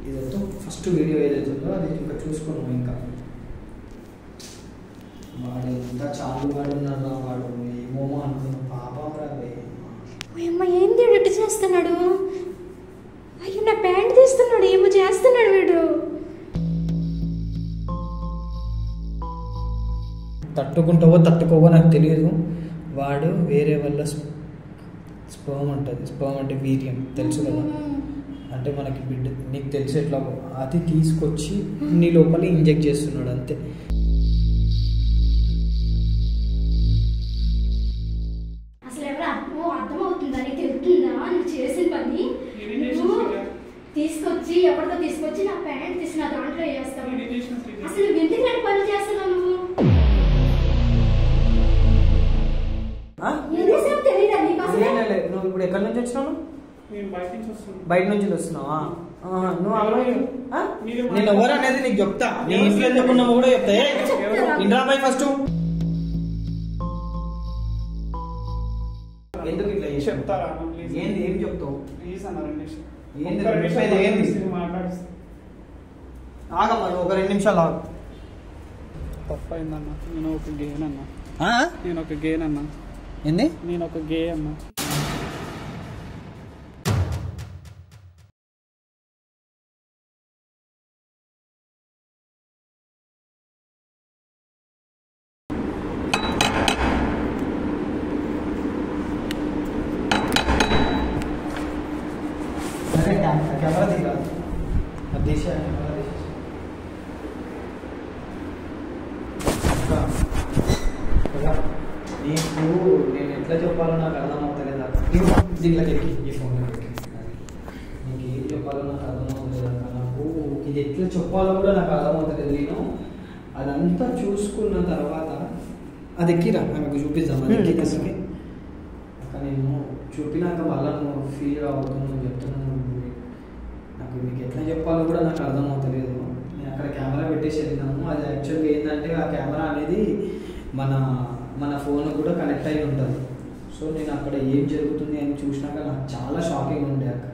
ఇదంతా first video ఏదైతుందో అది ఇంకా చూసుకున్నాం. ఇంకా వాడు ఎంత చాలు వాడు ఉన్నాడు రా, వాడు ఏమోమో అనుకున్నాం. పాపం రాబోయే అమ్మ ఏంది ఎడిట్ చేస్తున్నాడు? అయ్యో నా ప్యాంట్ తీస్తున్నాడు, ఏమో చేస్తున్నాడు వీడు. తట్టుకుంటావో తట్టుకోవో నాకు తెలియదు. వాడు వేరే వాళ్ళ స్పర్మ్ ఉంటుంది. స్పర్మ్ అంటే వీర్యం తెలుసు కదా, అంటే మనకి బిడ్డ నీకు తెలిసి ఎట్లా అది తీసుకొచ్చి నీ లోపల ఇంజెక్ట్ చేస్తున్నాడు అంతే. అసలు ఎవరు అర్థమవుతుందా? నీకు తెలుస్తుందా నువ్వు చేసిన పని? నువ్వు తీసుకొచ్చి ఎవరితో తీసుకొచ్చి నా ప్యాంట్ తీసి నా దాంట్లో వేస్తావు. అసలు నువ్వు ఎందుకు నేను పని చేస్తున్నావు? నువ్వు నువ్వు ఇప్పుడు ఎక్కడి నుంచి వచ్చినావు? బయట నుంచి వస్తున్నావా? నేను ఎవరు అనేది నీకు చెప్తా. నీ ఇంట్లో ఎందుకున్నావు కూడా చెప్తా. ఇంద్రా బాయ్ ఫస్ట్ ఎందుకు ఇట్లా చెప్తారా? ఏంది ఏం చెప్తావు? ఆగమ్మా, ఒక 2 నిమిషాలు ఆగు. తప్పైందన్నా, నేను ఒక గేన్ అన్నా. ఏంది? నేను ఒక గే అన్నా. కెమెరా తీరా దేశ నీకు నేను ఎట్లా చెప్పాలో నాకు అర్థమవుతలేదా? దీంట్లోకి ఈ ఫోన్లోకి నీకు ఏం చెప్పాలో నాకు అర్థమవుతలేదా? నాకు ఇది ఎట్లా చెప్పాలో కూడా నాకు అర్థమవుతలేదు. నేను అదంతా చూసుకున్న తర్వాత అది ఎక్కిరా నాకు చూపిద్దాం. అది ఎక్కి అక్కడ నేను చూపినాక మళ్ళీ నువ్వు ఫీల్ అవుతున్నావు చెప్తున్నాను. నాకు మీకు ఎట్లా చెప్పాలో కూడా నాకు అర్థమవుతలేదు. నేను అక్కడ కెమెరా పెట్టేసి వెళ్ళినాము. అది యాక్చువల్గా ఏంటంటే ఆ కెమెరా అనేది మన ఫోన్ కూడా కనెక్ట్ అయి ఉంటుంది. సో నేను అక్కడ ఏం జరుగుతుంది అని చూసినాక నాకు చాలా షాకింగ్ ఉండే. అక్కడ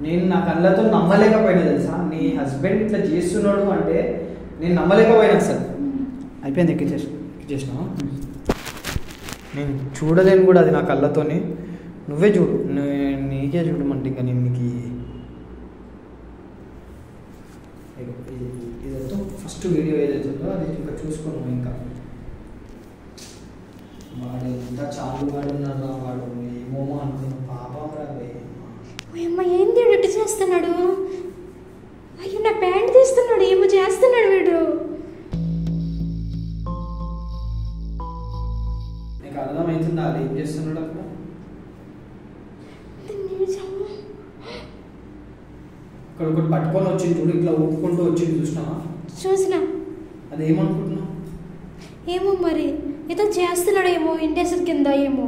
నేను నా కళ్ళతో నమ్మలేకపోయినా తెలుసా. నీ హస్బెండ్ ఇట్లా చేస్తున్నాడు అంటే నేను నమ్మలేకపోయినా అసలు. అయిపోయింది, ఎక్కిచేసినా నేను చూడలేను కూడా అది నా కళ్ళతోని. నువ్వే చూడు, నీకే చూడమంటే ఇంకా నేను మీకు ఇదంతా ఫస్ట్ వీడియో ఏదైతుందో అది ఇంకా చూసుకున్నాం. ఇంకా వాడు ఎంత చాలు వాడు ఉన్నాడు రా, వాడు ఏమోమో అనుకున్నాం. పాపం రాబోయే అమ్మ ఏంది ఎడిట్ చేస్తున్నాడు? అయ్యో నా ప్యాంట్ తీస్తున్నాడు, ఏమో చేస్తున్నాడు వీడు. నీకు అర్థమవుతుందా అది ఏం చేస్తున్నాడు అక్కడ? ఇక్కడ ఒకటి పట్టుకొని వచ్చింది చూడు, ఇట్లా ఊపుకుంటూ వచ్చింది చూసినావా? చూసినా. అది ఏమనుకుంటున్నావు? ఏమో మరి ఏదో చేస్తున్నాడేమో, ఇండస్ట్రీ కింద ఏమో.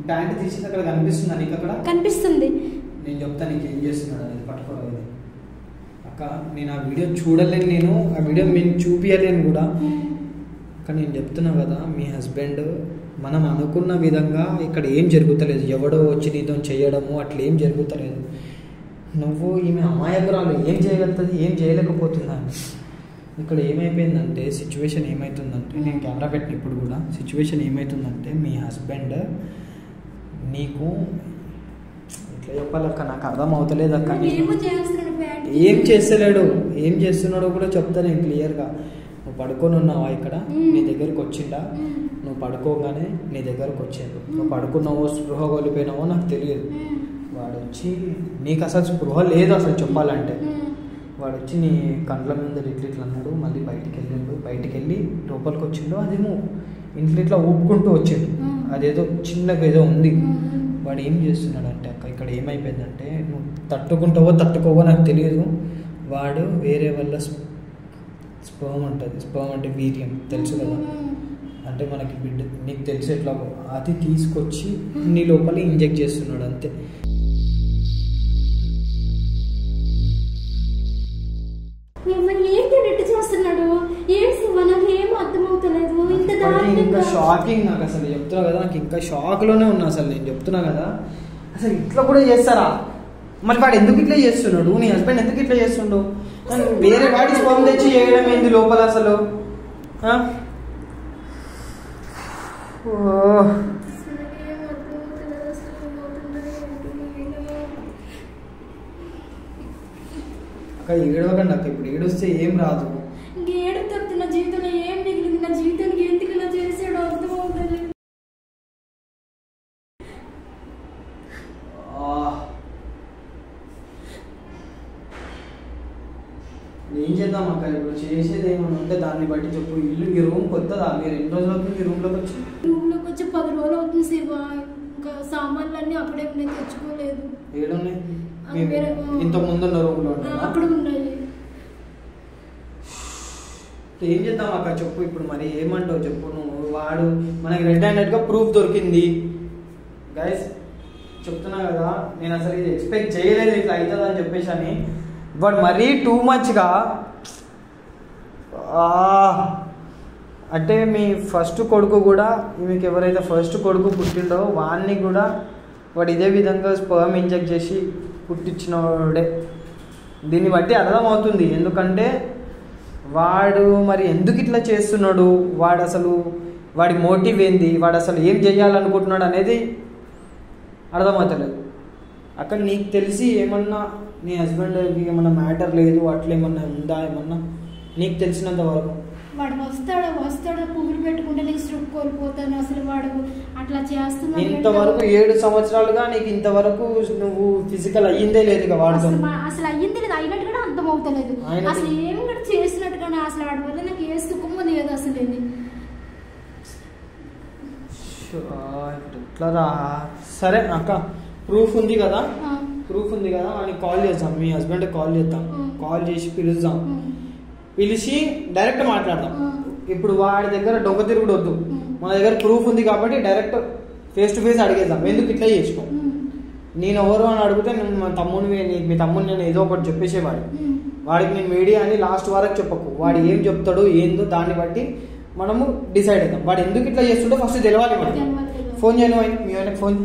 ప్యాంట్ తీసి అక్కడ కనిపిస్తుందా నీకు? అక్కడ కనిపిస్తుంది. నేను చెప్తా నీకు ఏం చేస్తున్నాడు అనేది. పట్టుకోలేదు అక్క, నేను ఆ వీడియో చూడలేను. నేను ఆ వీడియో మేము చూపించలేను కూడా. కానీ నేను చెప్తున్నా కదా, మీ హస్బెండ్ మనం అనుకున్న విధంగా ఇక్కడ ఏం జరుగుతలేదు. ఎవడో వచ్చి నీతో చేయడము అట్లా ఏం జరుగుతలేదు. నువ్వు ఈమె అమాయకురాలు, ఏం చేయగలుగుతుంది, ఏం చేయలేకపోతున్నా. ఇక్కడ ఏమైపోయిందంటే సిచ్యువేషన్ ఏమవుతుందంటే, నేను కెమెరా పెట్టిన ఇప్పుడు కూడా సిచ్యువేషన్ ఏమవుతుందంటే, మీ హస్బెండ్ నీకు ఇట్లా చెప్పాలక్క, నాకు అర్థం అవుతలేదు అక్క. ఏం చేస్తలేడు, ఏం చేస్తున్నాడో కూడా చెప్తా నేను క్లియర్గా. నువ్వు పడుకొని ఉన్నావా ఇక్కడ? నీ దగ్గరికి వచ్చిండా? నువ్వు పడుకోగానే నీ దగ్గరకు వచ్చాడు. నువ్వు పడుకున్నావో స్పృహ కోల్పోయినావో నాకు తెలియదు. వాడు వచ్చి నీకు అసలు స్పృహ లేదు అసలు చెప్పాలంటే. వాడు వచ్చి నీ కండ్ల మీద ఇట్లా అన్నాడు. మళ్ళీ బయటికి వెళ్ళాడు. బయటికి వెళ్ళి లోపలికి వచ్చిండు. అదేమో ఇంట్లో ఇట్లా ఊపుకుంటూ వచ్చిండు. అదేదో చిన్నగా ఏదో ఉంది. వాడు ఏం చేస్తున్నాడు అంటే అక్క, ఇక్కడ ఏమైపోయిందంటే, నువ్వు తట్టుకుంటావో తట్టుకోవో నాకు తెలియదు. వాడు వేరే వాళ్ళ స్పర్మ్ ఉంటుంది. స్పర్మ్ అంటే వీర్యం తెలుసు కదా, అంటే మనకి బిడ్డ నీకు తెలిసి ఎట్లా అది తీసుకొచ్చి నీ లోపల ఇంజెక్ట్ చేస్తున్నాడు అంతే. ఇంకా షాకింగ్ నాకు అసలు. చెప్తున్నా కదా, నాకు ఇంకా షాక్లోనే ఉన్నా అసలు. నేను చెప్తున్నా కదా, అసలు ఇట్లా కూడా చేస్తారా? మరి వాడు ఎందుకు ఇట్లా చేస్తున్నాడు? నీ హస్బెండ్ ఎందుకు ఇట్లా చేస్తుండు? వేరే వాడి స్పర్మ్ తెచ్చి చేయడం ఏంది లోపల అసలు? అక్క ఏడవకండి అక్క, ఇప్పుడు ఏడొస్తే ఏం రాదు. ఏడు తప్పితే నా జీవితంలో ఏం మిగిలింది? నా జీవితానికి ఎందుకు ఇలా చేసాడో అర్థమవుతుంది. ఏం చేద్దాం అక్క? ఇప్పుడు చేసేది ఏమైనా ఉంటే దాన్ని బట్టి చెప్పు. ఇల్లు ఈ రూమ్ కొత్తదా? మీరు ఎన్ని రోజులు అవుతుంది ఈ రూమ్లోకి వచ్చి? రూమ్లోకి వచ్చి 10 రోజులు అవుతుంది శివ. ఇంకా సామాన్లన్నీ అక్కడే ఉన్నాయి, తెచ్చుకోలేదు. ఏడున్నాయి? ఇంత ముందు ఉన్న రూమ్లో అక్కడ ఉన్నాయి. ఏం చేద్దాం అక్క చెప్పు. ఇప్పుడు మరి ఏమంటావు చెప్పు నువ్వు. వాడు మనకి రెడ్ హ్యాండెడ్గా ప్రూఫ్ దొరికింది గైస్, చెప్తున్నా కదా. నేను అసలు ఇది ఎక్స్పెక్ట్ చేయలేదు ఇట్లా అవుతుందని చెప్పేసి అని. బట్ మరీ టూ మచ్గా అంటే మీ ఫస్ట్ కొడుకు కూడా, మీకు ఎవరైతే ఫస్ట్ కొడుకు పుట్టిండో వాడిని కూడా వాడు ఇదే విధంగా స్పర్మ్ ఇంజెక్ట్ చేసి పుట్టించినోడే. దీన్ని బట్టి అర్థమవుతుంది ఎందుకంటే వాడు మరి ఎందుకు ఇట్లా చేస్తున్నాడు, వాడు అసలు వాడి మోటివ్ ఏంది, వాడు అసలు ఏం చేయాలనుకుంటున్నాడు అనేది అర్థమవుతలేదు. అక్కడ నీకు తెలిసి ఏమన్నా నీ హస్బెండ్కి ఏమన్నా మ్యాటర్ లేదు అట్లా ఏమన్నా ఉందా? ఏమన్నా నీకు తెలిసినంత వరకు. వాడు వస్తాడు పువ్వులు పెట్టుకుంటే నీకు స్ట్రోక్ కోల్పోతాను. అసలు వాడు అట్లా చేస్తున్నాడు. ఇంతవరకు 7 సంవత్సరాలుగా నీకు ఇంతవరకు నువ్వు ఫిజికల్ అయ్యిందే లేదు వాడుతో. అసలు అయ్యింది లేదు, అయినట్టు కూడా అర్థం అవుతలేదు. అసలు ఏమి కూడా చేసినట్టు కానీ అసలు వాడి వల్ల నాకు ఏ సుఖం లేదు అసలు. ఎట్లా? సరే అక్క, ప్రూఫ్ ఉంది కదా వాడికి కాల్ చేద్దాం. మీ హస్బెండ్కి కాల్ చేద్దాం. కాల్ చేసి పిలుద్దాం. పిలిచి డైరెక్ట్ మాట్లాడదాం. ఇప్పుడు వాడి దగ్గర డొంక తిరుగుడు వద్దు. మన దగ్గర ప్రూఫ్ ఉంది కాబట్టి డైరెక్ట్ ఫేస్ టు ఫేస్ అడిగేద్దాం. ఎందుకు ఇట్లా చేసుకో? నేను ఎవరు అని అడిగితే మా తమ్ముడిని, మీ తమ్ముడిని నేను ఏదో ఒకటి చెప్పేసేవాడు. వాడికి నేను మీడియా అని లాస్ట్ వరకు చెప్పకు. వాడు ఏం చెప్తాడు ఏందో దాన్ని బట్టి మనము డిసైడ్ అవుతాం. వాడు ఎందుకు ఇట్లా చేస్తుండో ఫస్ట్ తెలవాలి మనకి. ఫోన్ చేయను మీ ఆయనకి ఫోన్.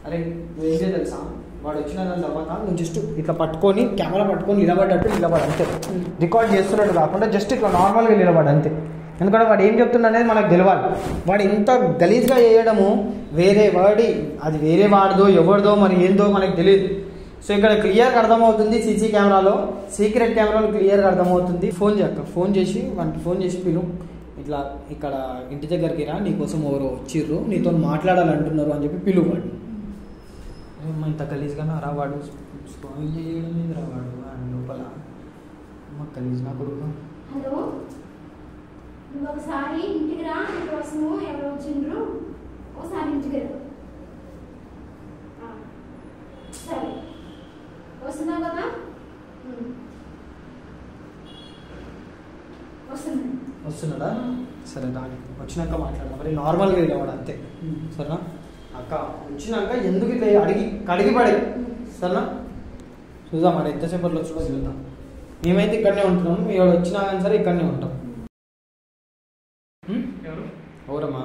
అరే నువ్వు ఏం తెలుసా, వాడు వచ్చిన దాని తర్వాత నువ్వు జస్ట్ ఇట్లా పట్టుకొని కెమెరా పట్టుకొని నిలబడ్డట్టు నిలబడు అంతే. రికార్డ్ చేస్తున్నట్టు కాకుండా జస్ట్ ఇట్లా నార్మల్గా నిలబడు అంతే. ఎందుకంటే వాడు ఏం చెప్తున్నా అనేది మనకు తెలియాలి. వాడు ఇంత గలీజ్గా చేయడము అది వేరే వాడిదో ఎవరిదో మరి ఏందో మనకు తెలియదు. సో ఇక్కడ క్లియర్గా అర్థమవుతుంది. సీసీ కెమెరాలో, సీక్రెట్ కెమెరాలో క్లియర్గా అర్థమవుతుంది. ఫోన్ చేయక్క, ఫోన్ చేసి వానికి ఫోన్ చేసి పిలు. ఇట్లా ఇక్కడ ఇంటి దగ్గరికి రా, నీకోసం ఎవరో వచ్చిర్రు, నీతో మాట్లాడాలంటున్నారు అని చెప్పి పిలువాడు. ఇంత గలీజ్గానే రావాడు, స్పాయిల్ చేయడం మీద రావాడు లోపల. గలీజ్ నా కొడుకు. హలో, నువ్వు ఒకసారి ఇంటికి రా, నీకోసము ఎవరు వచ్చిండ్రు, ఒకసారి ఇంటికి రా. సరే వస్తున్నావు కదా? వస్తున్నాడా? సరే రాని, వచ్చినాక మాట్లాడదాం. మరి నార్మల్గా వెళ్ళేవాడు అంతే. సరేనా అక్క? వచ్చినాక ఎందుకు ఇట్లా కడిగి పడే. సరేనా? చూద్దాం మరి ఎంతసేపట్లో వచ్చి చూద్దాం. మేమైతే ఇక్కడనే ఉంటున్నాం, మీరు వచ్చినా కానీ సరే ఇక్కడనే ఉంటాం. ఎవరమ్మా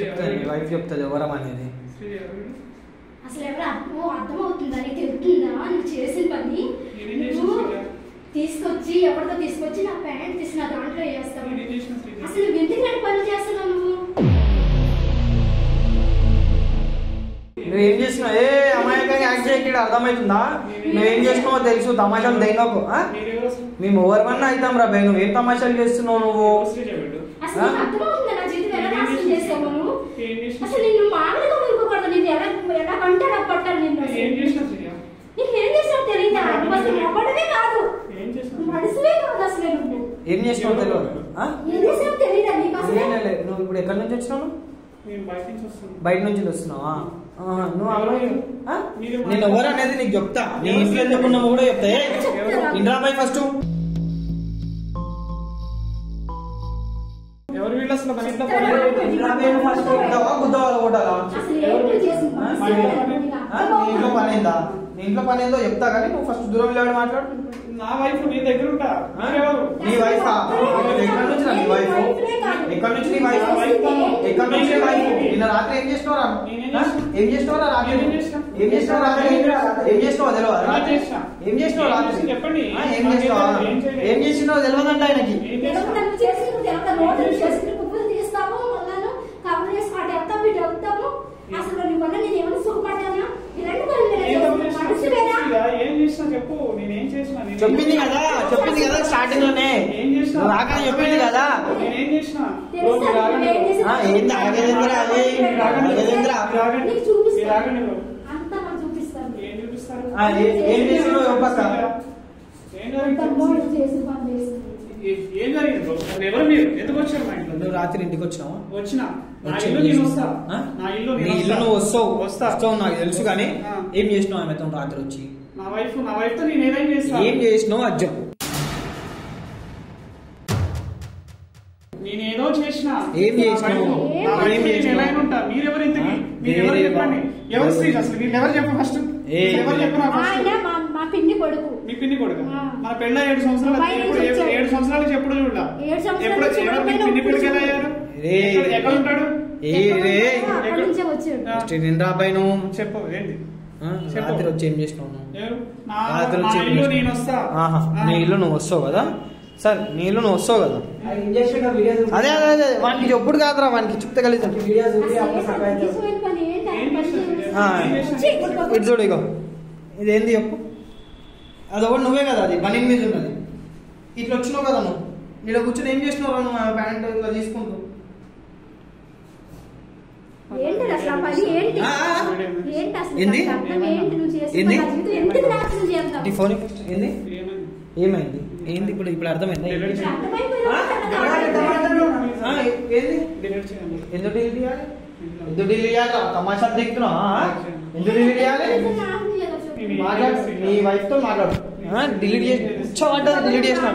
చెప్తాను, మీ వైఫ్ చెప్తుంది ఎవరమ్మా అనేది. అసలు ఎవరా నువ్వు? అర్థమవుతుందా? నీకు తెలుస్తుందా నువ్వు చేసిన పని? నువ్వు తీసుకొచ్చి ఎవరితో తీసుకొచ్చి నా ప్యాంట్ తీసి నా దాంట్లో వేస్తావు. అసలు నువ్వు ఎందుకు ఇలాంటి పనులు చేస్తున్నావు? నువ్వేం చేసినావు? అమాయకంగా యాక్ట్ చేయకుండా అర్థమవుతుందా? నువ్వేం చేస్తున్నావో తెలుసు. తమాషాలు దైనకు మేము ఎవరివన్నా అవుతాం రా బే. నువ్వేం తమాషాలు చేస్తున్నావు నువ్వు? అసలు అర్థమవుతుందా నా జీవితం ఎలా నాశనం చేసావు నువ్వు? అసలు నిన్ను మామూలుగా ఊరుకోకూడదు. నేను ఎలా పంటే అలా పట్టాను నిన్ను. నీకు ఏం చేసావు తెలియదా? నువ్వు అసలు మొగడమే కాదు, మనిషివే కాదు అసలు. నువ్వు ఏం చేసినావు తెలియదు. ఏం చేసావు తెలియదా నీకు అసలు? నువ్వు ఇప్పుడు ఎక్కడి నుంచి వచ్చినావు? బయట నుంచి వస్తున్నావా? నేను ఎవరు అనేది నీకు చెప్తా. నీ ఇంట్లో ఎందుకున్నావు కూడా చెప్తా. ఇంద్రాబాయ్ ఫస్ట్ ఎవరు వీళ్ళు అసలు మన ఇంట్లో గుద్దవాళ్ళు కొట్టాలా? నీ ఇంట్లో పని అయిందా? నీ ఇంట్లో పని ఏందో చెప్తా కానీ నువ్వు ఫస్ట్ దూరం వెళ్ళాడు మాట్లాడు. నా వైఫ్ నీ దగ్గర ఉంటా. నీ వైఫ్ ఎక్కడి నుంచి నీ వైఫ్? ఎక్కడి నుంచి నీ వైఫ్? ఎక్కడి నుంచి వైఫ్? నిన్న రాత్రి ఏం చేసినవరా? ఏం చేసినవరా రాత్రి? ఏం చేసినావు రాత్రి? ఏం చేసినావు తెలియదు. ఏం చేసినావు రాత్రి చెప్పండి. ఏం చేసినావు తెలియదంట ఆయనకి. అసలు నీ వల్ల నేను ఏమైనా సుఖపడ్డానా? చెప్పింది కదా స్టార్టింగ్ లోనే రాక చెప్పింది కదా. ఏంది ఆగేంద్ర ఏం చేసినావు చెప్పక్క. ఏం జరిగింది? ఎవరు మీరు? ఎందుకు వచ్చారు మా ఇంట్లో? నువ్వు రాత్రి ఇంటికి వచ్చినావా? వచ్చినా. నా ఇల్లు నేను వస్తా. నా ఇల్లు నువ్వు వస్తావు నాకు తెలుసు. కానీ ఏం చేసినావు ఆమెతో రాత్రి వచ్చి? నా వైఫ్ తో నేను ఏదైనా చేస్తా. ఏం చేసినావు అది చెప్పు. నేనేదో చేసిన. ఏం చేసినావు? ఉంటా. మీరెవరు ఇంతకి? మీరెవరు చెప్పండి. ఎవరు స్త్రీ అసలు? మీరు ఎవరు చెప్పు ఫస్ట్. ఎవరు చెప్పు? మా పిన్ని కొడుకు. మీ పిన్ని కొడుకు? మన పెళ్ళ 7 సంవత్సరాలు. 7 సంవత్సరాలు చెప్పుడు చూడ. పిన్ని కొడుకు ఎలా అయ్యారు? ఎక్కడ ఉంటాడు? చెప్పు ఏంటి? రాత్రి వచ్చి ఏం చేసినావు? నేను వస్తా. నీ ఇల్లు నువ్వు వస్తావు కదా. సరే నీ ఇల్లు నువ్వు వస్తావు కదా. అదే వానికి చెప్పుడు కాదురా, వానికి చెప్తే కలిసి ఇటు చూడు. ఇగో ఇదేంది చెప్పు. అది ఒకటి నువ్వే కదా, అది బనీ మీద ఉన్నది. ఇట్లా వచ్చినావు కదా నువ్వు. ఇక్కడ కూర్చొని ఏం చేసినావు? నువ్వు ప్యాంట్ ఇలా తీసుకుంటూ ఏమైంది? ఏంది ఇప్పుడు? అర్థమైంది. ఎందుకు డీల్ చేయాలి? తమాషా దిగుతున్నావా? ఎందుకు డీల్ చేయాలి? మాట్లాడు, నీ వైఫ్ తో మాట్లాడు. డిలీట్ చేసి డిలీట్ చేసినా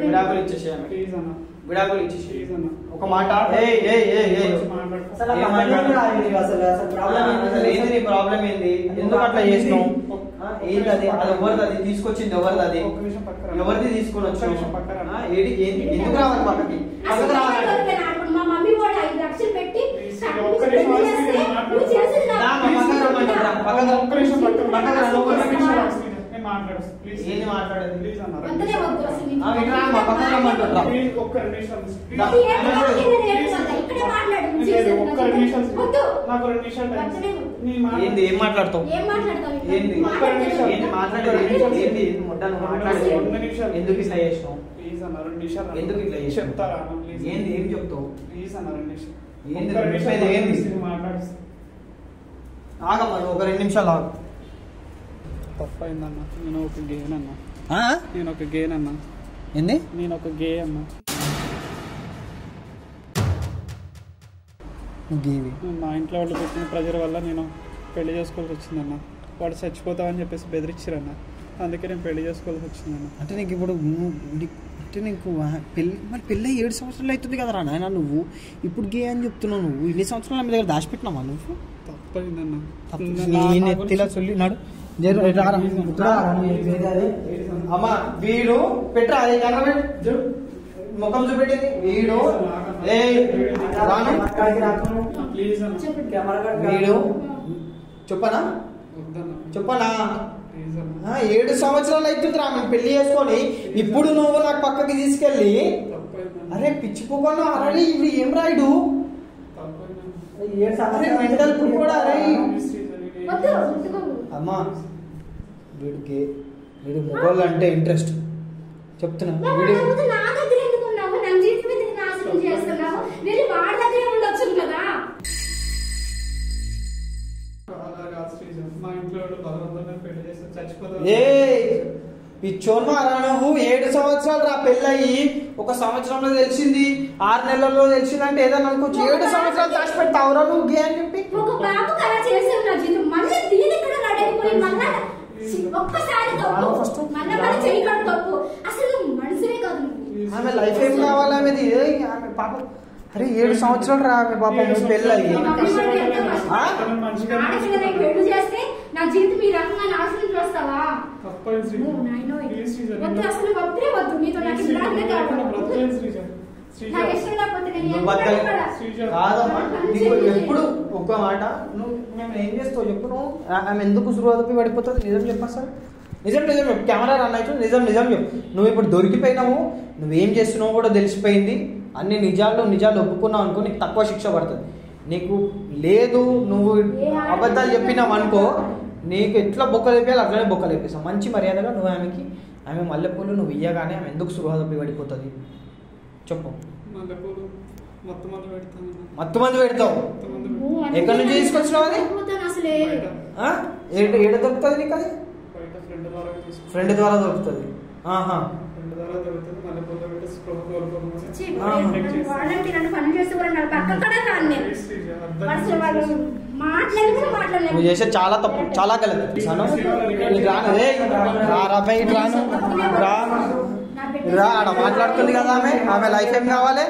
విడాకులు ఇచ్చేసేయాలి. విడాకులు ఇచ్చేసి ఒక మాట. ఏంది నీ ప్రాబ్లం? ఏంది? ఎందుకు అట్లా చేసినావు? ఏంటి అది? అది ఎవరిది? అది తీసుకొచ్చింది ఎవరిది? అది ఎవరిది తీసుకొని వచ్చావు? ఎందుకు రావాలి పక్కకి? పక్కకి రావాలి. ఏంది మాట్లాడేది? ఏంది? ఏం మాట్లాడతావు? ఏంది మాట్లాడేది? ఎందుకు ఇట్లా చేసినావు? ఎందుకు ఇట్లా చెప్తారా? ఏంది? ఏం చెప్తావు? ఆగమ్మా, నువ్వు ఒక 2 నిమిషాలు ఆగు. తప్పైందన్నా. నేను ఒక గేన్ అన్నా. ఏంది? నేను ఒక గే అన్నా. మా ఇంట్లో వాళ్ళు పెట్టిన ప్రెజర్ వల్ల నేను పెళ్లి చేసుకోవాల్సి వచ్చిందన్న. వాడు చచ్చిపోతావని చెప్పేసి బెదిరించారన్న. అందుకే నేను పెళ్లి చేసుకోవాల్సి వచ్చిందన్న. అంటే నీకు ఇప్పుడు పెళ్ళి 7 సంవత్సరాలు అవుతుంది కదరా నాయన. నువ్వు ఇప్పుడు గే అని చెప్తున్నావు. నువ్వు ఇన్ని సంవత్సరాలు మీ దగ్గర దాచిపెట్టినావా నువ్వు? తప్పైందన్న. చొల్లినాడు. అమ్మా వీడు పెట్టరా, అది ముఖం చూపెట్టింది వీడు. వీడు చెప్పనా 7 సంవత్సరాలు అవుతుంది రా మేము పెళ్లి చేసుకొని. ఇప్పుడు నువ్వు నాకు పక్కకి తీసుకెళ్ళి అరే పిచ్చిపోకుండా అరే ఇప్పుడు ఏం రాయుడు మెంటల్ కూడా అరే. అమ్మా వీడు మొగోళ్ళు అంటే ఇంట్రెస్ట్ చెప్తున్నా. పిచ్చోను అలా నువ్వు 7 సంవత్సరాలు రా పెళ్ళయి. 1 సంవత్సరంలో తెలిసింది, 6 నెలల్లో తెలిసిందంటే ఏదన్నా అనుకోవచ్చు. 7 సంవత్సరాలు దాచి పెడతావురా నువ్వు గే అని చెప్పి. ఆమె లైఫ్ ఏం కావాలి? ఆమెది ఆమె పాపం. అరే 7 సంవత్సరాలు రా ఆమె పాపం పెళ్ళయి. నా జీవితం ఈ రకంగా నాశనం చేస్తావా? అసలు వద్దు మీతో నాకు నాకు ఇష్టం లేకపోతే నేను నువ్వు ఎందుకు బతకలే. బతకాలా? కాదమ్మా నీకు ఎప్పుడు ఒక్క మాట నువ్వు మేము ఏం చేస్తావు చెప్పు. నువ్వు ఆమె ఎందుకు సురువదపి పడిపోతుంది నిజం చెప్పా సార్. నిజం చెప్పు. కెమెరా రన్ అవుతుంది. నిజం చెప్పు. నువ్వు ఇప్పుడు దొరికిపోయినావు. నువ్వేం చేస్తున్నావు కూడా తెలిసిపోయింది. అన్ని నిజాలు ఒప్పుకున్నావు అనుకో నీకు తక్కువ శిక్ష పడుతుంది. నీకు లేదు నువ్వు అబద్ధాలు చెప్పినావు అనుకో నీకు ఎట్లా బొక్కలు వేయాలి అట్లనే బొక్కలు వేపిస్తావు. మంచి మర్యాదగా నువ్వు ఆమె మల్లెపూలు నువ్వు ఇయ్యగానే ఆమె ఎందుకు సురువదపి పడిపోతుంది చెప్పు. మల్లెపూలు మత్తు మంది పెడతావు. ఎక్కడి నుంచి తీసుకొచ్చినావు అది? అసలే ఏడ దొరుకుతుంది నీకు అది? ఫ్రెండ్ ద్వారా దొరుకుతుంది. వాళ్ళంటే నన్ను పని చేస్తూ కూడా నా పక్క కూడా రాను నేను. అసలు వాళ్ళు మాట్లాడి కూడా మాట్లాడలేదు. నువ్వు చేసే చాలా తప్పు, చాలా గలతి. రా ఆడ మాట్లాడుతుంది కదా ఆమె లైఫ్ ఏం కావాలి?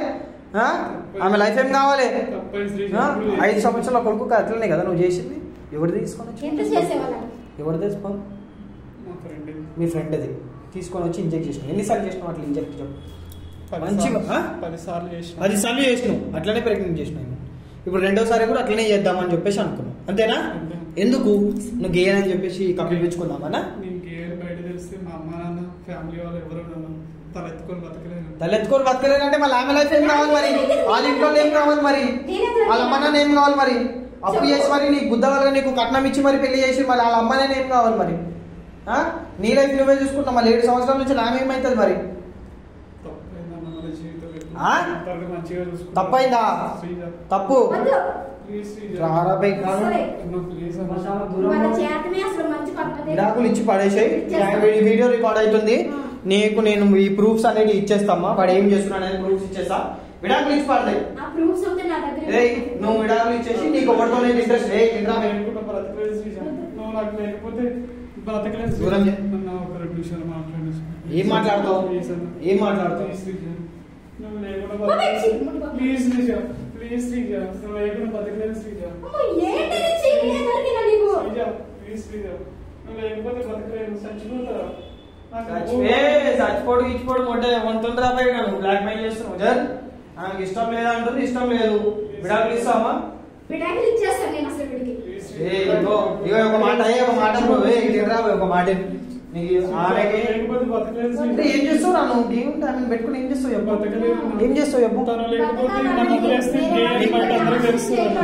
ఆమె లైఫ్ ఏం కావాలి? 5 సంవత్సరాల కొడుకు అట్లనే కదా నువ్వు చేసింది. ఎవరిది తీసుకొని ఎవరిది తీసుకోను? మీ ఫ్రెండ్ అది తీసుకొని వచ్చి ఇంజెక్ట్ చేసినావు. ఎన్నిసార్లు చేసినావు అట్లా ఇంజెక్ట్ చెప్పు. మంచిగా 10 సార్లు చేసినావు. అట్లనే ప్రెగ్నెంట్ చేసినావు. ఇప్పుడు రెండోసారి కూడా అట్లనే చేద్దామని చెప్పేసి అనుకున్నావు అంతేనా? ఎందుకు నువ్వు గే అని చెప్పేసి కప్పిపించుకుందామన్నా? తలెత్తుకొని బతకలేదంటే మళ్ళీ ఆమె లైఫ్ ఏం కావాలి మరి? వాళ్ళ ఇంట్లో ఏం కావాలి మరి? వాళ్ళ అమ్మ నాన్న ఏం కావాలి మరి? అప్పు చేసి మరి నీకు గుద్దవలుగా నీకు కట్నం ఇచ్చి మరి పెళ్లి చేసి మరి వాళ్ళ అమ్మ నాన్న ఏం కావాలి మరి? నీ లైఫ్ నువ్వే చూసుకుంటావు. మళ్ళీ 7 సంవత్సరాల నుంచి ఆమె ఏమవుతుంది మరి? తప్పైందా? తప్పు విడాకులు ఇచ్చి పడేసాయి. వీడియో రికార్డ్ అవుతుంది. నీకు నేను ఈ ప్రూఫ్స్ అనేది ఇచ్చేస్తామా? వాడు ఏం చేస్తున్నాడు అనేది ప్రూఫ్స్ ఇచ్చేస్తా. విడాకులు ఇచ్చి పడతాయి. నువ్వు విడాకులు ఇచ్చేసి నీకు ఒకటితో ఇంట్రెస్ట్ ఏం మాట్లాడతావు? చచ్చిపోడు ఇచ్చిపోడు వంతుండ్రా బ్లాక్ మెయిల్ చేస్తున్నావు. జర్ ఆమెకి ఇష్టం లేదా అంటుంది. ఇష్టం లేదు. విడాకులు ఇస్తావా? ఒక మాట ఒక మాట ఏం చేస్తావు? నువ్వు గేమ్ ఆమె పెట్టుకుని ఏం చేస్తావు చెప్పు. ఏం చేస్తావు చెప్పు.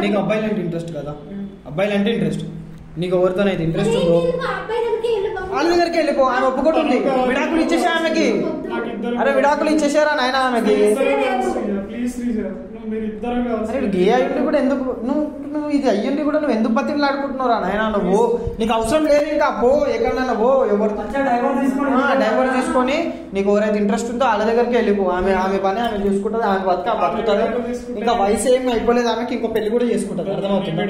నీకు అబ్బాయిలు అంటే ఇంట్రెస్ట్ కదా? అబ్బాయిలు అంటే ఇంట్రెస్ట్. నీకు ఎవరితోనైతే ఇంట్రెస్ట్ ఉందో వాళ్ళ దగ్గరికి వెళ్ళిపో. ఆమె ఒప్పుకుంటుంది. విడాకులు ఇచ్చేసా ఆమెకి. అరే విడాకులు ఇచ్చేసారా నాయన ఆమెకి? గే అయ్యుండి కూడా ఎందుకు నువ్వు ఇది అయ్యుండి కూడా నువ్వు ఎందుకు బతిని ఆడుకుంటున్నారా నాయన? నువ్వు నీకు అవసరం లేదు ఇంకా పో. ఎక్కడన్నా పో. ఎవరు డైవర్స్ తీసుకొని నీకు ఎవరైతే ఇంట్రెస్ట్ ఉందో వాళ్ళ దగ్గరికి వెళ్ళిపో. ఆమె పని ఆమె చూసుకుంటుంది. ఆమె బతుకుతుంది. ఇంకా వయసు ఏమి అయిపోలేదు ఆమెకి. ఇంకో పెళ్లి కూడా చేసుకుంటుంది. అర్థమవుతుంది?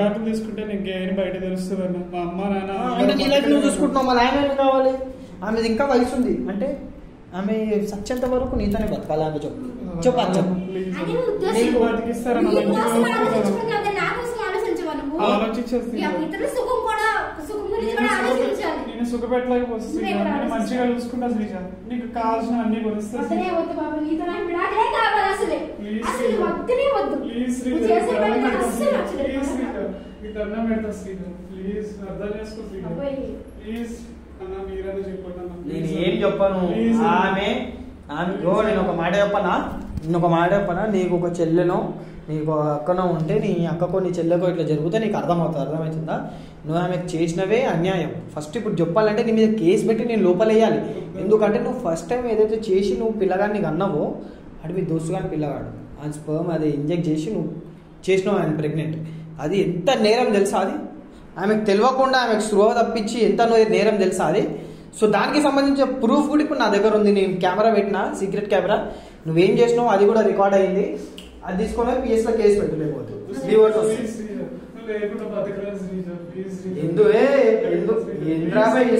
అంటే నీ లైఫ్ నువ్వు చూసుకుంటున్నావు. మళ్ళీ ఆమె ఏం కావాలి? ఆమెది ఇంకా వయసు ఉంది అంటే ఆమె సచ్చేంత వరకు నీతోనే బతకాలి. ఆమె చెప్పచ్చు. నేను సుఖపెట్టలేకపోతుంది. మంచిగా చూసుకుంటా శ్రీజ. నీకు కావాల్సిన అన్ని దండం పెడతా శ్రీజ. ప్లీజ్ అర్థం చేసుకో శ్రీజ. ప్లీజ్ అన్న మీరన్నా చెప్పండి అన్న. నేను ఏం చెప్పను. ఆమె నేను ఒక మాట చెప్పనా? నీకు ఒక చెల్లెనో నీకు అక్కనో ఉంటే నీ అక్కకో నీ చెల్లెకో ఇట్లా జరిగితే నీకు అర్థమవుతుందా? నువ్వు ఆమెకు చేసినవే అన్యాయం. ఫస్ట్ ఇప్పుడు చెప్పాలంటే నీ మీద కేసు పెట్టి నేను లోపలేయాలి. ఎందుకంటే నువ్వు ఫస్ట్ టైం ఏదైతే చేసి నువ్వు పిల్లగాన్ని అన్నావో అది మీ దోస్తు కానీ పిల్లగాడు ఆ స్పర్మ్ అది ఇంజెక్ట్ చేసి నువ్వు చేసినావు ఆయన ప్రెగ్నెంట్. అది ఎంత నేరం తెలుసా? అది ఆమెకు తెలియకుండా ఆమెకు స్పృహ తప్పించి ఎంత నేరం తెలుసా అది? సో దానికి సంబంధించిన ప్రూఫ్ కూడా ఇప్పుడు నా దగ్గర ఉంది. నేను కెమెరా పెట్టినా, సీక్రెట్ కెమెరా. నువ్వేం చేసినావు అది కూడా రికార్డ్ అయింది. అది తీసుకొని PS లో కేసు పెట్టలేకపోతే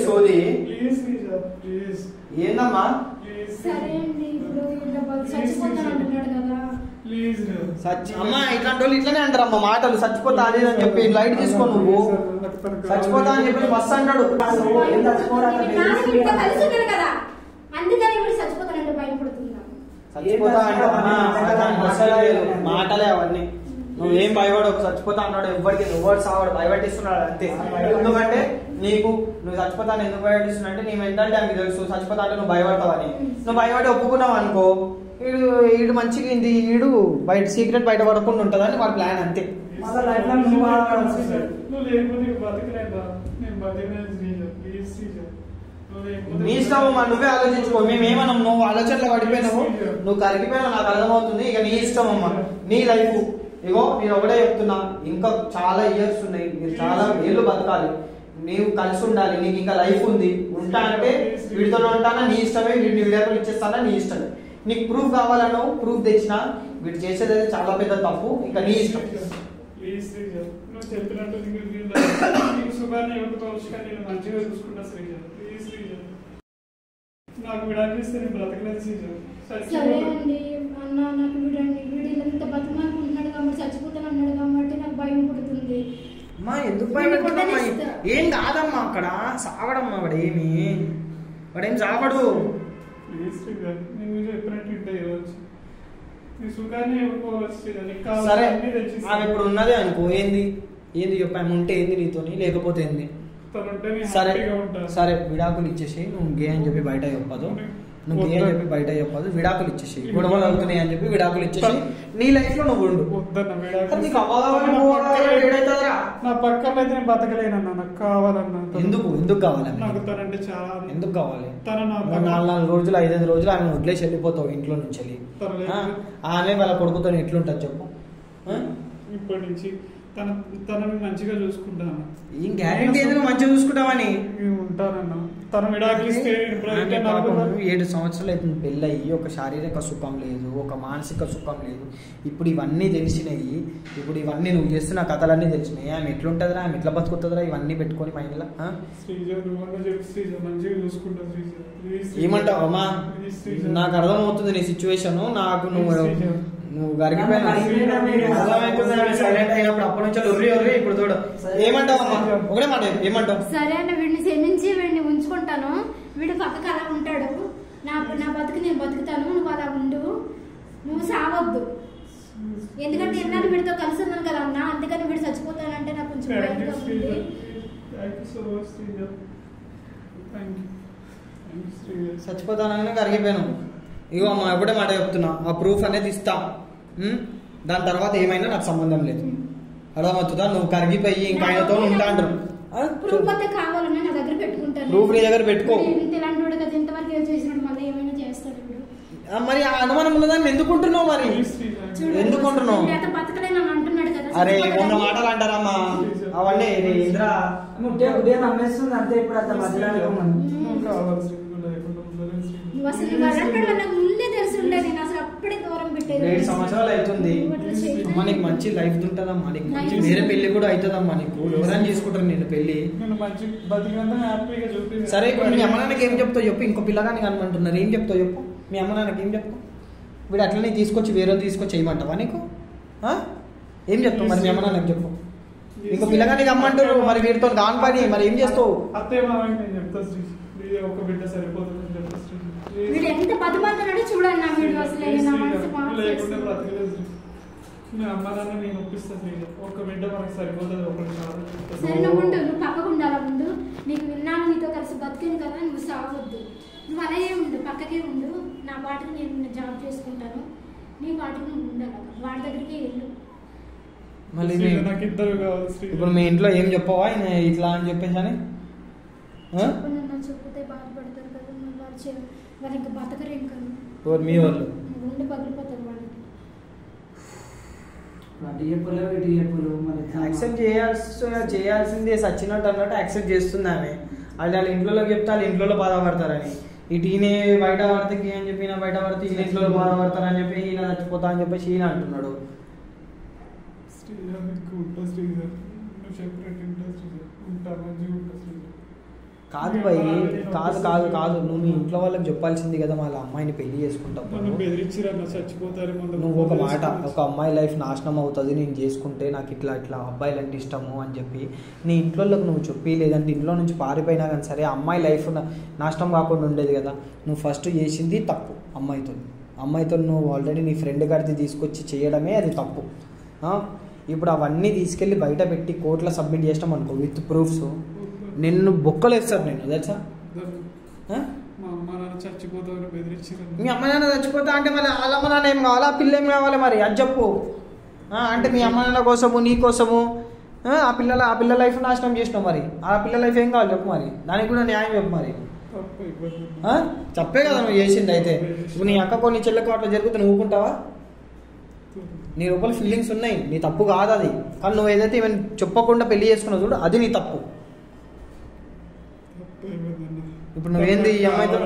సోది ఏందమ్మా? అమ్మా ఇట్లాంటి వాళ్ళు ఇట్లానే అంటారమ్మా మాటలు. చచ్చిపోతా అని చెప్పి లైట్ తీసుకో. నువ్వు చచ్చిపోతా అని చెప్పి బస్ అంటాడు. చచ్చిపోతా మాటలే అవన్నీ. నువ్వేం భయపడవు, చచ్చిపోతా అన్నాడు ఎవరు సావాడు, భయపెట్టిస్తున్నాడు అంతే. ఎందుకంటే నువ్వు చచ్చిపోతాను ఎందుకు భయపెట్టిస్తున్నా అంటే నీ మెంటల్ టైంకి తెలుసు చచ్చిపోతా అంటే నువ్వు భయపడతావని. నువ్వు భయపడి ఒప్పుకున్నావు అనుకో, ఈడు మంచిగా ఈడు బయట సీక్రెట్ బయట పడకుండా ఉంటుందని వాడి ప్లాన్ అంతే. నీ ఇష్టం అమ్మా, నువ్వే ఆలోచించుకో. మేమేమన్నాం, నువ్వు ఆలోచనలో పడిపోయినావు, నువ్వు కరిగిపోయినావు, నాకు అర్థమవుతుంది. ఇక నీ ఇష్టం అమ్మా, నీ లైఫ్. ఇగో నేను ఒకటే చెప్తున్నా, ఇంకా చాలా ఇయర్స్ ఉన్నాయి, మీరు చాలా ఏళ్ళు బతకాలి, నీవు కలిసి ఉండాలి, నీకు ఇంకా లైఫ్ ఉంది. ఉంటా అంటే వీడితో ఉంటానా నీ ఇష్టమే, వీడిని వీడియోలు ఇచ్చేస్తానా నీ ఇష్టమే. నీకు ప్రూఫ్ కావాలన్నావు, ప్రూఫ్ తెచ్చినా. వీడు చేసేది చాలా పెద్ద తప్పు, ఇంకా నీ ఇష్టం. మంచిగా చూసుకుంటా శ్రీజ, ప్లీజ్ శ్రీజ, నాకు విడాకులిస్తే నేను బ్రతకలేదు శ్రీజ. సరే అండి అన్న, నాకు వీడండి ఎంత బతుమానుకుంటున్నాడు కాబట్టి చచ్చిపోతాను అన్నాడు కాబట్టి నాకు భయం పుడుతుంది. అమ్మా ఎందుకు భయపెట్టుకున్నామ్మా? ఏం కాదమ్మా, అక్కడ సావడమ్మా. వాడేం సావడు. ప్లీజ్ శ్రీజ, నేను చెప్పినట్టు ఇంటే నీ సుఖాన్ని ఇవ్వకపోవచ్చు శ్రీజ, నీకు కావాలి. సరే ఆమె ఇప్పుడు ఉన్నదే అనుకో, ఏంది చెప్పాము, ఉంటే ఏంది నీతోని, లేకపోతే ఏంది. సరే విడాకులు ఇచ్చేసి, నువ్వు గే అని చెప్పి బయట చెప్పదు, విడాకులు ఇచ్చేసి, గొడవలు అవుతున్నాయి అని చెప్పి విడాకులు ఇచ్చేసి నీ లైఫ్ లో నువ్వు ఉండు. నా పక్కన అయితే నేను బతకలేనన్నా, నాకు కావాలన్నా. ఎందుకు కావాలి? నాకు తనంటే చాలా. ఎందుకు కావాలి? తన 4 రోజులు 5 రోజులు ఆమె వదిలేసి వెళ్ళిపోతావు ఇంట్లో నుంచి వెళ్ళి. ఆమె వాళ్ళ కొడుకుతో ఎట్లుంటది చెప్పు? ఇప్పటి నుంచి తనని మంచిగా చూసుకుంటాను. ఏం గ్యారెంటీ ఏదైనా మంచిగా చూసుకుంటామని ఉంటానన్నా. తన విడాకులిస్తే 7 సంవత్సరాలు అవుతుంది పెళ్ళి అయ్యి, ఒక శారీరక సుఖం లేదు, ఒక మానసిక సుఖం లేదు. ఇప్పుడు ఇవన్నీ తెలిసినాయి, ఇప్పుడు ఇవన్నీ నువ్వు చేస్తున్న కథలన్నీ తెలిసినాయి. ఆమె ఎట్లుంటదిరా, ఆమె ఎట్లా బతుకుతుందిరా, ఇవన్నీ పెట్టుకొని మైండ్లో. ఏమంటావు అమ్మా? నాకు అర్థమవుతుంది నీ సిచ్యువేషన్. నాకు నువ్వు గరిగిపోయినా సైలెంట్ అయినప్పుడు అప్పటి నుంచి ఒర్రి ఇప్పుడు చూడు. ఏమంటావు అమ్మా? ఒకటే మాట ఏమంటావు? సరే అన్న, వీడిని క్షమించి వీడిని ఉంచుకుంటాను. వీడు పక్కకు అలా ఉంటాడు, నా బతుకు నేను బతుకుతాను, నువ్వు అలా ఉండు, నువ్వు సావద్దు. ఎందుకంటే ఎన్నాళ్ళు వీడితో కలిసి ఉన్నాను కదా అన్న, అందుకని వీడు చచ్చిపోతానంటే నాకు కొంచెం భయంగా ఉంది. చచ్చిపోతానని కరిగిపోయాను. ఇగో అమ్మా ఒకటే మాట చెప్తున్నా, ఆ ప్రూఫ్ అనేది ఇస్తా. దాని తర్వాత ఏమైనా నాకు సంబంధం లేదు, అర్థమవుతుందా? నువ్వు కరిగిపోయి ఇంకా ఆయనతో ఉంటా అంటారు. ప్రూఫ్ అయితే కావాలన్నా నా దగ్గర పెట్టుకుంటాను. ప్రూఫ్ నీ దగ్గర పెట్టుకో. ఇలాంటి కదా ఇంతవరకు ఏం చేసినాడు, మళ్ళీ ఏమైనా చేస్తాడు. మరి ఆ అనుమానం ఉన్నదాన్ని ఎందుకుంటున్నావు? మరి ఎందుకుంటున్నావు? అంటున్నాడు కదా. అరే ఉన్న మాటలు అంటారమ్మా అవన్నీ. ఇంద్రా నమ్మేస్తుంది అంతే. ఇప్పుడు అంత ముందే తెలిసి ఉండే, నేను అసలు అప్పుడే దూరం పెట్టేది. 7 సంవత్సరాలు అవుతుంది అమ్మా, నీకు మంచి లైఫ్ ఉంటుందమ్మా, నీకు మంచి వేరే పెళ్లి కూడా అవుతుందమ్మా. నీకు ఎవరైనా చేసుకుంటారు నేను పెళ్లి. సరే ఇప్పుడు మీ అమ్మ నాన్నకి ఏం చెప్తావు చెప్పు? ఇంకో పిల్లగాని కనమంటున్నారు, ఏం చెప్తావు చెప్పు? మీ అమ్మ నాన్నకి ఏం చెప్తావు? వీడు అట్లనే తీసుకొచ్చి వేరే తీసుకొచ్చి చేయమంటావా నీకు? ఏం చెప్తావు మరి మీ అమ్మ నాన్నకి చెప్పు? ఇంకో పిల్లగానికి అమ్మంటారు, మరి వీడితో దాని పని మరి ఏం చేస్తావు? వీడు ఎంత బతుమాతున్నాడో చూడండి. వీడు అసలు సరే నువ్వు ఉండు, నువ్వు పక్కకు ఉండాలా ఉండు. నీకు విన్నాను, నీతో కలిసి బతికింది కదా, నువ్వు సావద్దు. నువ్వు అలాగే ఉండు, పక్కకే ఉండు. నా పాటికి నేను జాబ్ చేసుకుంటాను, నీ పాటికి నువ్వు ఉండాలి. వాడి దగ్గరికి వెళ్ళు. మళ్ళీ ఇప్పుడు మీ ఇంట్లో ఏం చెప్పవా ఇట్లా అని చెప్పేసి అని? చెప్తే బాధపడతారు కదా, వాళ్ళు ఇంకా బతకరేం కదా. మీ వాళ్ళు ఉండి పగిలిపోతారు వాళ్ళకి. యాక్సెప్ట్ చేయాల్సిందే, సచ్చినట్టు అన్నట్టు యాక్సెప్ట్ చేస్తుంది ఆమె. వాళ్ళ ఇంట్లో చెప్తే వాళ్ళ ఇంట్లో బాధపడతారని. ఇటు ఈయన బయట పడితే అని చెప్పి ఈయన బయట పడితే ఈయన ఇంట్లో బాధపడతారని చెప్పి ఈయన చచ్చిపోతా అని చెప్పేసి ఈయన అంటున్నాడు. కాదు భయ్, కాదు కాదు కాదు నువ్వు మీ ఇంట్లో వాళ్ళకి చెప్పాల్సింది కదా, వాళ్ళ అమ్మాయిని పెళ్లి చేసుకుంటావు. నువ్వు ఒక మాట, ఒక అమ్మాయి లైఫ్ నాశనం అవుతుంది నేను చేసుకుంటే, నాకు ఇట్లా ఇట్లా అబ్బాయిలు అంటే ఇష్టము అని చెప్పి నీ ఇంట్లో నువ్వు చెప్పి, లేదంటే ఇంట్లో నుంచి పారిపోయినా కానీ సరే అమ్మాయి లైఫ్ నాశనం కాకుండా ఉండేది కదా. నువ్వు ఫస్ట్ చేసింది తప్పు అమ్మాయితో. అమ్మాయితో నువ్వు ఆల్రెడీ నీ ఫ్రెండ్ గారిది తీసుకొచ్చి చేయడమే అది తప్పు. ఇప్పుడు అవన్నీ తీసుకెళ్ళి బయట పెట్టి కోర్టులో సబ్మిట్ చేసినాం అనుకో విత్ ప్రూఫ్స్, నిన్ను బొక్కలు వేస్తారు. నేను తెలుసా మా అమ్మ నాన్న చచ్చిపోతామని బెదిరించారు. మీ అమ్మ నాన్న చచ్చిపోతా అంటే మరి వాళ్ళ అమ్మ నాన్న ఏం కావాలా, పిల్ల ఏం కావాలి మరి అది చెప్పు. అంటే మీ అమ్మ నాన్న కోసము నీ కోసము ఆ పిల్ల లైఫ్ నాశనం చేసినావు, మరి ఆ పిల్ల లైఫ్ ఏం కావాలి చెప్పు, మరి దానికి కూడా న్యాయం చెప్పు. మరి చెప్పే కదా నువ్వు చేసింది. అయితే ఇప్పుడు నీ అక్కకో నీ చెల్లెకో అట్లా జరిగితే నువ్వు ఊరుకుంటావా? నీ లోపల ఫీలింగ్స్ ఉన్నాయి, నీ తప్పు కాదు అది. కానీ నువ్వు ఏదైతే ఈవెన్ చెప్పకుండా పెళ్లి చేసుకున్నావు చూడు, అది నీ తప్పు. ఇప్పుడు నువ్వేంది ఈ అమ్మాయితో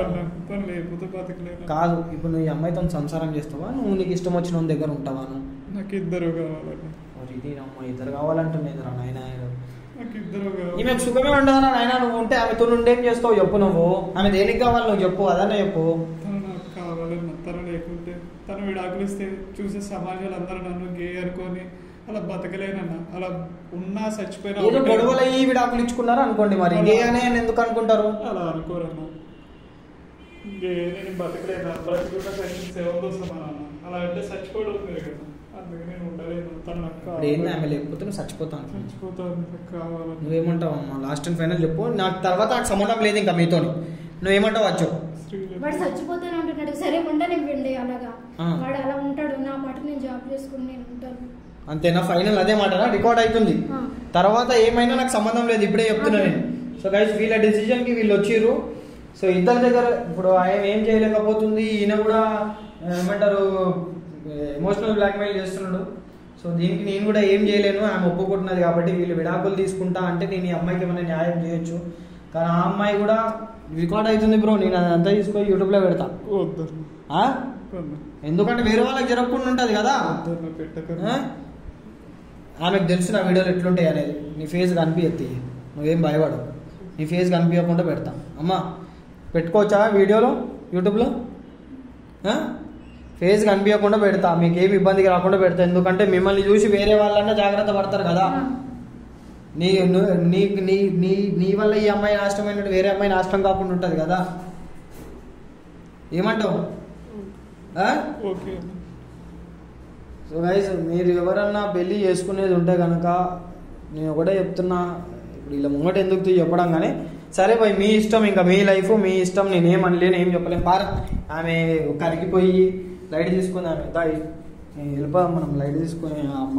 కాదు, ఇప్పుడు నువ్వు ఈ అమ్మాయితో సంసారం చేస్తావా, నువ్వు నీకు ఇష్టం వచ్చిన దగ్గర ఉంటావా? నాకు ఇద్దరు కావాలండి. ఇద్దరు కావాలంటున్నా నాయన. ఈమెకు సుఖమే ఉండదు నాయన. నువ్వు ఉంటే ఆమెతో నుండేం చేస్తావు చెప్పు. నువ్వు ఆమె దేనికి కావాలి నువ్వు చెప్పు, అదన్నా చెప్పు. నాకు కావాలన్నా తను లేకుంటే తను విడాకులు ఇస్తే చూసే సమాజాలు అందరూ నన్ను గే అనుకొని అలా బతకలేనన్నా. అలా ఉన్నా చచ్చిపోయినా ఏదో గొడవలు అయ్యి విడాకులు ఇచ్చుకున్నారు అనుకోండి, మరి గే అనే ఎందుకు అనుకుంటారు? అలా అనుకోరన్నా. గే నేను బతకలేనా, బ్రతికున్న సేవలో సమానన్నా. అలా అంటే చచ్చిపోవడం ఉంది కదా, అందుకే నేను ఉండలేను. తను నాకు ఏంది ఆమె లేకపోతే నువ్వు చచ్చిపోతాను. కావాలి. నువ్వేమంటావు అమ్మా? లాస్ట్ అండ్ ఫైనల్ చెప్పు. నాకు తర్వాత నాకు సంబంధం లేదు ఇంకా మీతో. నువ్వేమంటావు వచ్చు? వాడు చచ్చిపోతాను అంటున్నాడు. సరే ఉండని వెళ్ళి అలాగా వాడు అలా ఉంటాడు. నా మాట నేను జాబ్ చేసుకుని నేను ఉంటాను. అంతేనా? ఫైనల్ అదే మాట రికార్డ్ అవుతుంది. తర్వాత ఏమైనా నాకు సంబంధం లేదు, ఇప్పుడే చెప్తున్నా నేను. సో గైస్ వీళ్ళ డెసిజన్ కి వీళ్ళు వచ్చిర్రు. సో ఇద్దరి దగ్గర ఇప్పుడు ఆయన ఏం చేయలేకపోతుంది, ఈయన కూడా ఏమంటారు ఎమోషనల్ బ్లాక్మెయిల్ చేస్తున్నాడు. సో దీనికి నేను కూడా ఏం చేయలేను, ఆమె ఒప్పుకుంటున్నది కాబట్టి. వీళ్ళు విడాకులు తీసుకుంటా అంటే నేను ఈ అమ్మాయికి ఏమైనా న్యాయం చేయొచ్చు. కానీ ఆ అమ్మాయి కూడా రికార్డ్ అవుతుంది బ్రో, నేను అదంతా తీసుకొని యూట్యూబ్లో పెడతా. ఎందుకంటే వేరే వాళ్ళకి జరగకుండా ఉంటుంది కదా. ఆమెకు తెలుసు నా వీడియోలు ఎట్లుంటాయి అనేది. నీ ఫేస్ కనిపించద్ది, నువ్వేం భయపడవు. నీ ఫేస్ కనిపించకుండా పెడతా. అమ్మా పెట్టుకోవచ్చా వీడియోలో యూట్యూబ్లో? ఫేస్ కనిపించకుండా పెడతా, మీకు ఏమి ఇబ్బందికి రాకుండా పెడతా. ఎందుకంటే మిమ్మల్ని చూసి వేరే వాళ్ళన్నా జాగ్రత్త పడతారు కదా. నీ నీ నీ నీ నీ వల్ల ఈ అమ్మాయి నాశనమైనట్టు వేరే అమ్మాయి నాశనం కాకుండా ఉంటుంది కదా. ఏమంటావు? సో గైస్ మీరు ఎవరన్నా పెళ్ళి చేసుకునేది ఉంటే కనుక నేను ఒకటే చెప్తున్నా, ఇప్పుడు ఇలా ముంగట ఎందుకు చెప్పడం కానీ సరే పోయి మీ ఇష్టం, ఇంకా మీ లైఫ్ మీ ఇష్టం. నేనేం అనలేను, ఏం చెప్పలేను. ఆమె కరిగిపోయి లైట్ తీసుకుని ఆమె వెళ్ళిపోదాం మనం, లైట్ తీసుకుని అమ్మ